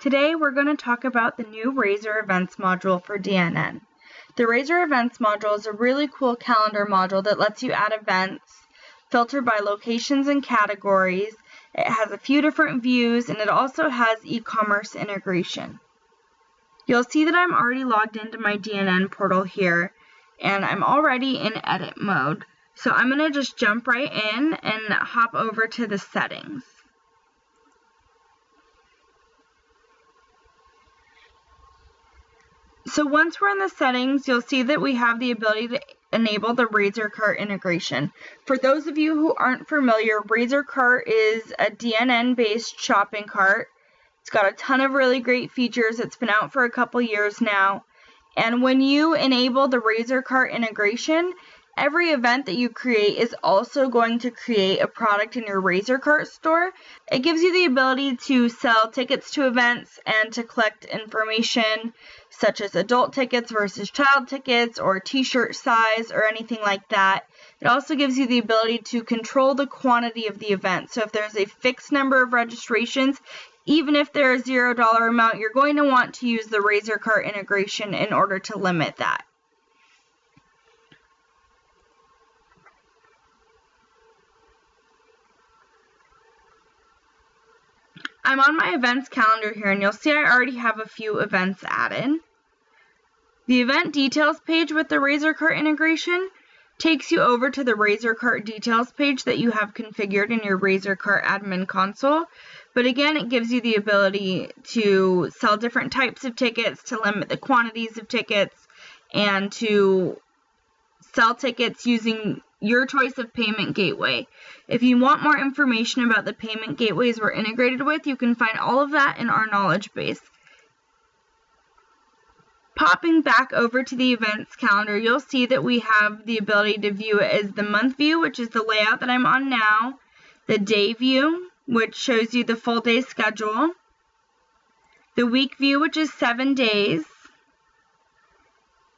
Today we're going to talk about the new RazorEvents module for DNN. The RazorEvents module is a really cool calendar module that lets you add events, filter by locations and categories. It has a few different views, and it also has e-commerce integration. You'll see that I'm already logged into my DNN portal here, and I'm already in edit mode. So I'm going to just jump right in and hop over to the settings. So once we're in the settings, you'll see that we have the ability to enable the RazorCart integration. For those of you who aren't familiar, RazorCart is a DNN-based shopping cart. It's got a ton of really great features. It's been out for a couple years now. And when you enable the RazorCart integration, every event that you create is also going to create a product in your RazorCart store. It gives you the ability to sell tickets to events and to collect information such as adult tickets versus child tickets or t-shirt size or anything like that. It also gives you the ability to control the quantity of the event. So if there's a fixed number of registrations, even if they're a $0 amount, you're going to want to use the RazorCart integration in order to limit that. I'm on my events calendar here, and you'll see I already have a few events added. The event details page with the RazorCart integration takes you over to the RazorCart details page that you have configured in your RazorCart admin console. But again, it gives you the ability to sell different types of tickets, to limit the quantities of tickets, and to sell tickets using your choice of payment gateway. If you want more information about the payment gateways we're integrated with, you can find all of that in our knowledge base. Popping back over to the events calendar, you'll see that we have the ability to view it as the month view, which is the layout that I'm on now, the day view, which shows you the full day schedule, the week view, which is 7 days,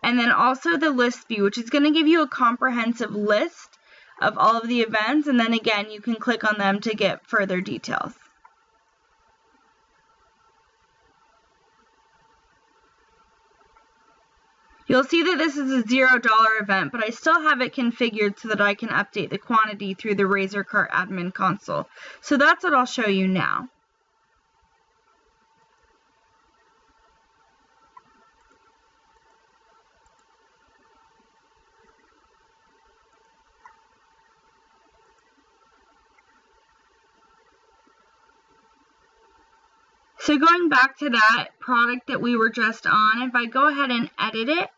and then also the list view, which is going to give you a comprehensive list of all of the events, and then again, you can click on them to get further details. You'll see that this is a $0 event, but I still have it configured so that I can update the quantity through the RazorCart admin console. So that's what I'll show you now. So going back to that product that we were just on, if I go ahead and edit it,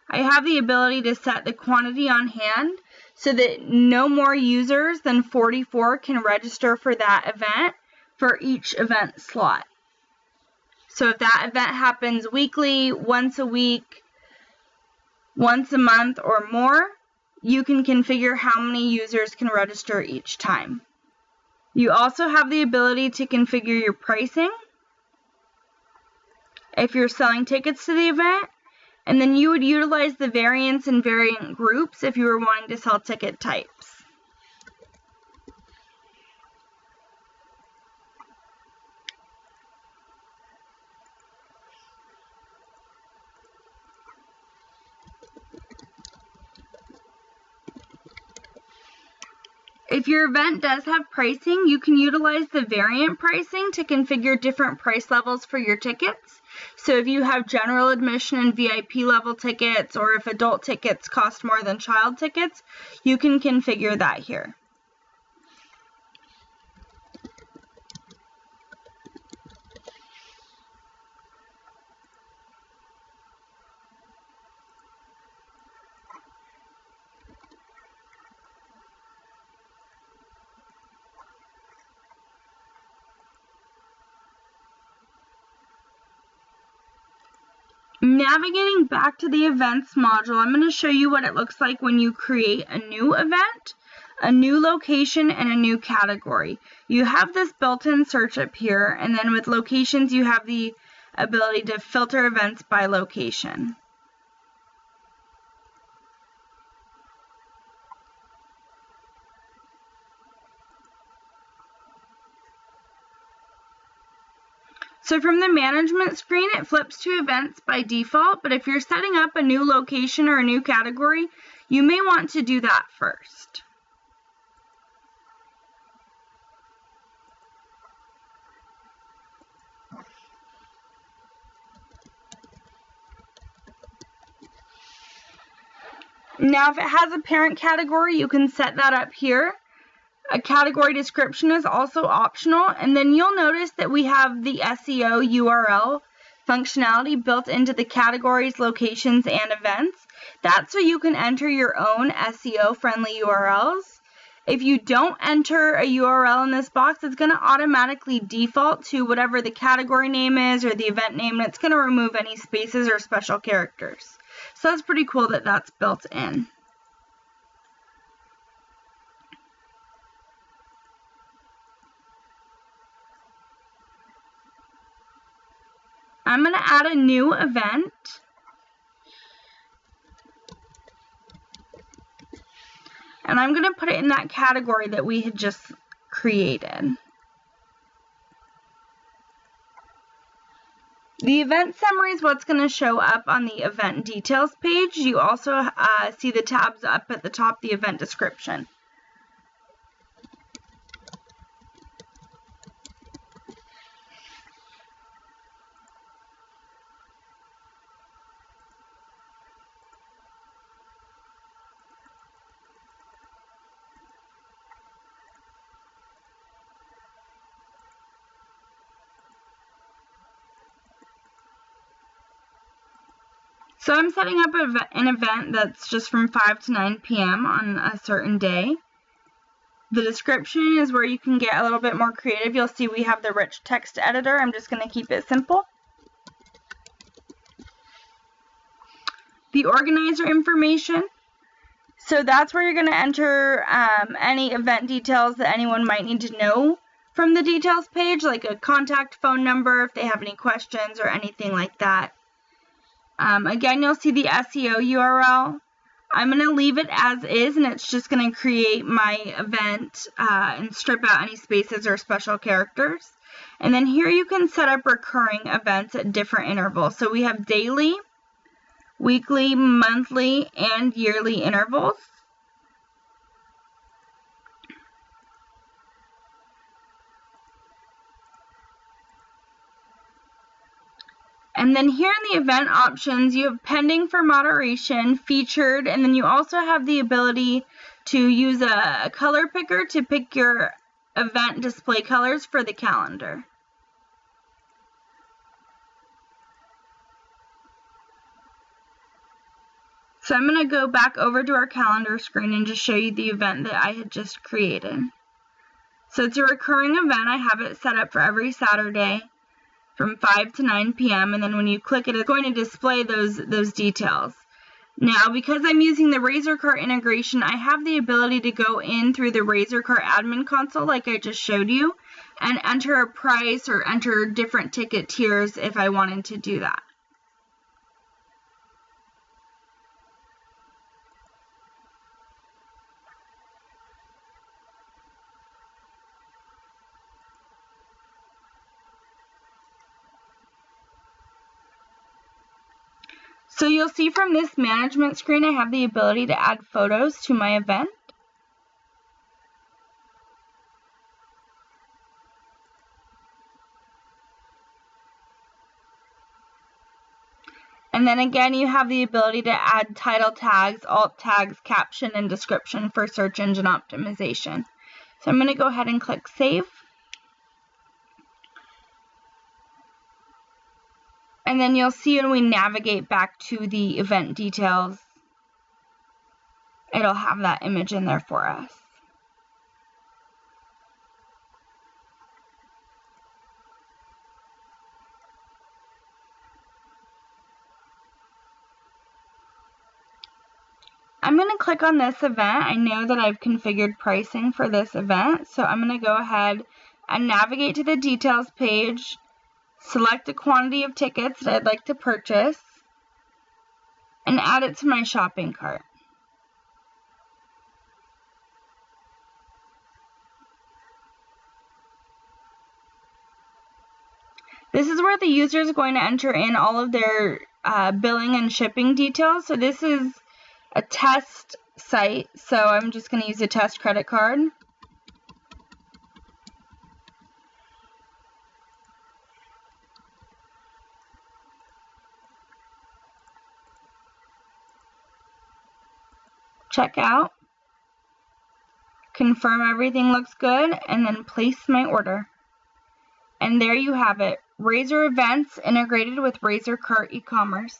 I have the ability to set the quantity on hand so that no more users than 44 can register for that event for each event slot. So if that event happens weekly, once a week, once a month, or more, you can configure how many users can register each time. You also have the ability to configure your pricing if you're selling tickets to the event, and then you would utilize the variants and variant groups if you were wanting to sell ticket types. If your event does have pricing, you can utilize the variant pricing to configure different price levels for your tickets. So if you have general admission and VIP level tickets, or if adult tickets cost more than child tickets, you can configure that here. Navigating back to the events module, I'm going to show you what it looks like when you create a new event, a new location, and a new category. You have this built-in search up here, and then with locations you have the ability to filter events by location. So So from the management screen, it flips to events by default, but if you're setting up a new location or a new category, you may want to do that first. Now, if it has a parent category, you can set that up here. A category description is also optional, and then you'll notice that we have the SEO URL functionality built into the categories, locations, and events. That's so you can enter your own SEO-friendly URLs. If you don't enter a URL in this box, it's going to automatically default to whatever the category name is or the event name, and it's going to remove any spaces or special characters. So that's pretty cool that that's built in. I'm going to add a new event. And I'm going to put it in that category that we had just created. The event summary is what's going to show up on the event details page. You also see the tabs up at the top, the event description. So I'm setting up an event that's just from 5 to 9 p.m. on a certain day. The description is where you can get a little bit more creative. You'll see we have the rich text editor. I'm just going to keep it simple. The organizer information. So that's where you're going to enter any event details that anyone might need to know from the details page, like a contact phone number if they have any questions or anything like that. Again, you'll see the SEO URL. I'm going to leave it as is, and it's just going to create my event and strip out any spaces or special characters. And then here you can set up recurring events at different intervals. So we have daily, weekly, monthly, and yearly intervals. And then here in the event options, you have pending for moderation, featured, and then you also have the ability to use a color picker to pick your event display colors for the calendar. So I'm going to go back over to our calendar screen and just show you the event that I had just created. So it's a recurring event. I have it set up for every Saturday from 5 to 9 p.m. and then when you click it, it's going to display those details. Now, because I'm using the RazorCart integration, I have the ability to go in through the RazorCart admin console like I just showed you and enter a price or enter different ticket tiers if I wanted to do that. So you'll see from this management screen, I have the ability to add photos to my event. And then again, you have the ability to add title tags, alt tags, caption, and description for search engine optimization. So I'm going to go ahead and click Save. And then you'll see when we navigate back to the event details, it'll have that image in there for us. I'm going to click on this event. I know that I've configured pricing for this event, so I'm going to go ahead and navigate to the details page. Select a quantity of tickets that I'd like to purchase and add it to my shopping cart. This is where the user is going to enter in all of their billing and shipping details. So this is a test site, so I'm just going to use a test credit card. Check out, confirm everything looks good, and then place my order. And there you have it, RazorEvents integrated with RazorCart eCommerce.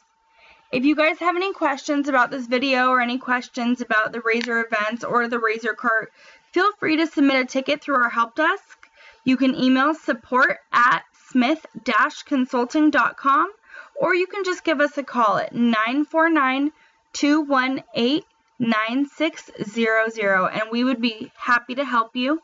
If you guys have any questions about this video or any questions about the RazorEvents or the RazorCart, feel free to submit a ticket through our help desk. You can email support@smith-consulting.com, or you can just give us a call at 949-218-9600, and we would be happy to help you.